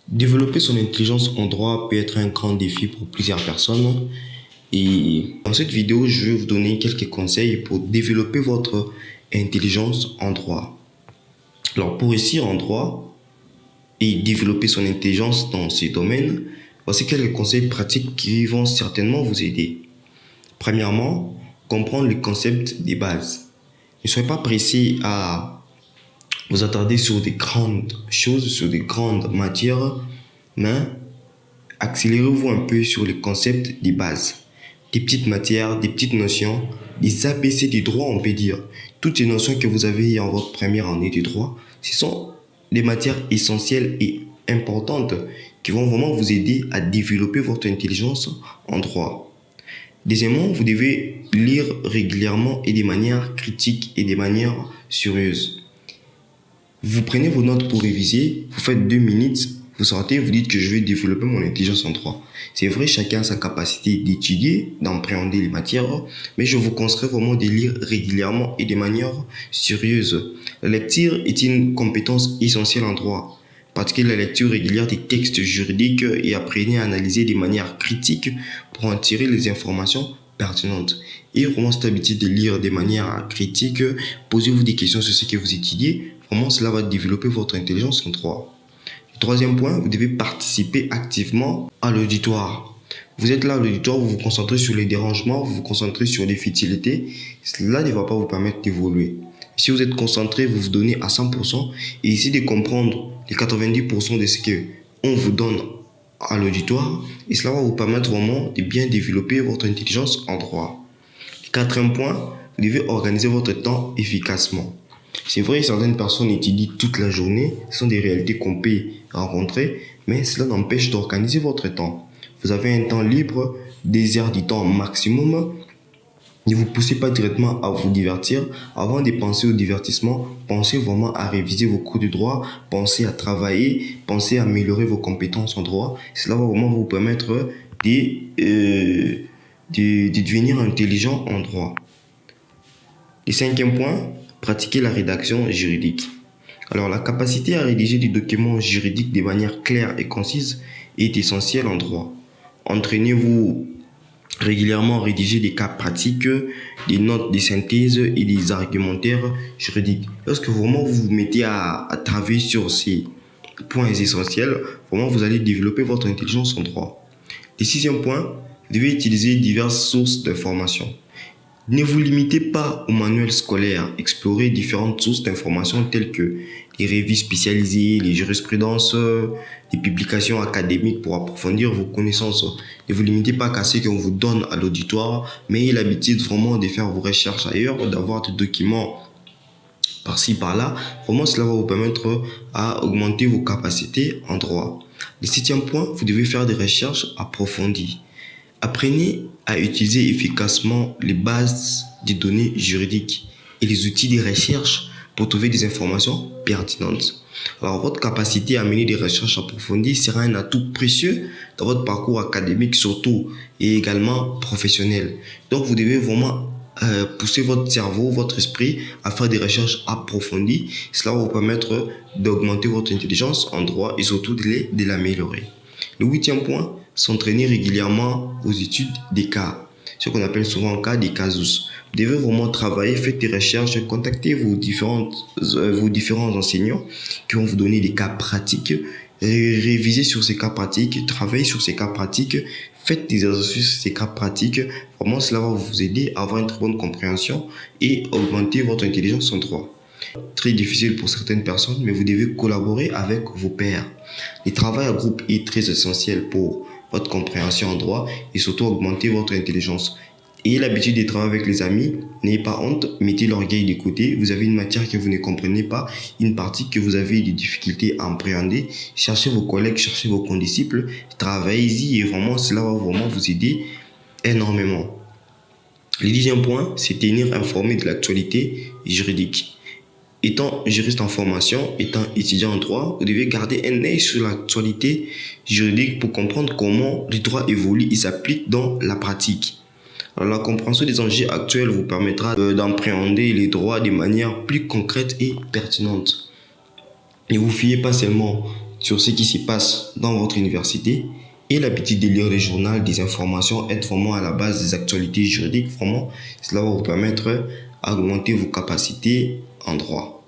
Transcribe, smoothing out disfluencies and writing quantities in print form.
Développer son intelligence en droit peut être un grand défi pour plusieurs personnes. Et dans cette vidéo, je vais vous donner quelques conseils pour développer votre intelligence en droit. Alors, pour réussir en droit et développer son intelligence dans ces domaines, voici quelques conseils pratiques qui vont certainement vous aider. Premièrement, comprendre le concept des bases. Ne soyez pas pressé à vous attarder sur des grandes choses, sur des grandes matières, mais accélérez-vous un peu sur le concept des bases. Des petites matières, des petites notions, des ABC du droit, on peut dire. Toutes ces notions que vous avez en votre première année du droit, ce sont des matières essentielles et importantes qui vont vraiment vous aider à développer votre intelligence en droit. Deuxièmement, vous devez lire régulièrement et de manière critique et de manière sérieuse. Vous prenez vos notes pour réviser, vous faites 2 minutes, vous sortez, vous dites que je vais développer mon intelligence en droit. C'est vrai, chacun a sa capacité d'étudier, d'appréhender les matières, mais je vous conseille vraiment de lire régulièrement et de manière sérieuse. La lecture est une compétence essentielle en droit. Pratiquez la lecture régulière des textes juridiques et apprenez à analyser de manière critique pour en tirer les informations pertinentes. Et vraiment cette habitude de lire de manière critique, posez-vous des questions sur ce que vous étudiez. Vraiment, cela va développer votre intelligence en droit. Troisième point, vous devez participer activement à l'auditoire. Vous êtes là à l'auditoire, vous vous concentrez sur les dérangements, vous vous concentrez sur les futilités. Cela ne va pas vous permettre d'évoluer. Si vous êtes concentré, vous vous donnez à 100% et essayez de comprendre les 90% de ce qu'on vous donne à l'auditoire. Et cela va vous permettre vraiment de bien développer votre intelligence en droit. Quatrième point, vous devez organiser votre temps efficacement. C'est vrai, certaines personnes étudient toute la journée, ce sont des réalités qu'on peut rencontrer, mais cela n'empêche d'organiser votre temps. Vous avez un temps libre, des heures du temps maximum. Ne vous poussez pas directement à vous divertir. Avant de penser au divertissement, pensez vraiment à réviser vos cours de droit, pensez à travailler, pensez à améliorer vos compétences en droit. Cela va vraiment vous permettre de devenir intelligent en droit. Le cinquième point, pratiquer la rédaction juridique. Alors, la capacité à rédiger des documents juridiques de manière claire et concise est essentielle en droit. Entraînez-vous régulièrement à rédiger des cas pratiques, des notes de synthèse et des argumentaires juridiques. Lorsque vraiment vous vous mettez à travailler sur ces points essentiels, vraiment vous allez développer votre intelligence en droit. Le sixième point, vous devez utiliser diverses sources d'informations. Ne vous limitez pas au manuel scolaire. Explorez différentes sources d'informations telles que les revues spécialisées, les jurisprudences, les publications académiques pour approfondir vos connaissances. Ne vous limitez pas à ce qu'on vous donne à l'auditoire, mais ayez l'habitude vraiment de faire vos recherches ailleurs, d'avoir des documents par-ci, par-là. Vraiment, cela va vous permettre à augmenter vos capacités en droit. Le septième point, vous devez faire des recherches approfondies. Apprenez à utiliser efficacement les bases des données juridiques et les outils de recherche pour trouver des informations pertinentes. Alors, votre capacité à mener des recherches approfondies sera un atout précieux dans votre parcours académique surtout et également professionnel. Donc, vous devez vraiment pousser votre cerveau, votre esprit à faire des recherches approfondies. Cela va vous permettre d'augmenter votre intelligence en droit et surtout de l'améliorer. Le huitième point, s'entraîner régulièrement aux études des cas, ce qu'on appelle souvent cas des casus. Vous devez vraiment travailler, faites des recherches, contactez vos différents enseignants qui vont vous donner des cas pratiques, révisez sur ces cas pratiques, travaillez sur ces cas pratiques, faites des exercices sur ces cas pratiques. Vraiment, cela va vous aider à avoir une très bonne compréhension et augmenter votre intelligence en droit. Très difficile pour certaines personnes, mais vous devez collaborer avec vos pairs. Le travail en groupe est très essentiel pour votre compréhension en droit et surtout augmenter votre intelligence. Ayez l'habitude de travailler avec les amis, n'ayez pas honte, mettez l'orgueil de côté. Vous avez une matière que vous ne comprenez pas, une partie que vous avez des difficultés à appréhender. Cherchez vos collègues, cherchez vos condisciples, travaillez-y et vraiment cela va vraiment vous aider énormément. Le 10e point, c'est tenir informé de l'actualité juridique. Étant juriste en formation, étant étudiant en droit, vous devez garder un œil sur l'actualité juridique pour comprendre comment le droit évolue et s'applique dans la pratique. Alors, la compréhension des enjeux actuels vous permettra d'appréhender les droits de manière plus concrète et pertinente. Ne vous fiez pas seulement sur ce qui se passe dans votre université, et l'habitude de lire les journaux, des informations, être vraiment à la base des actualités juridiques. Vraiment, cela va vous permettre d'augmenter vos capacités en droit.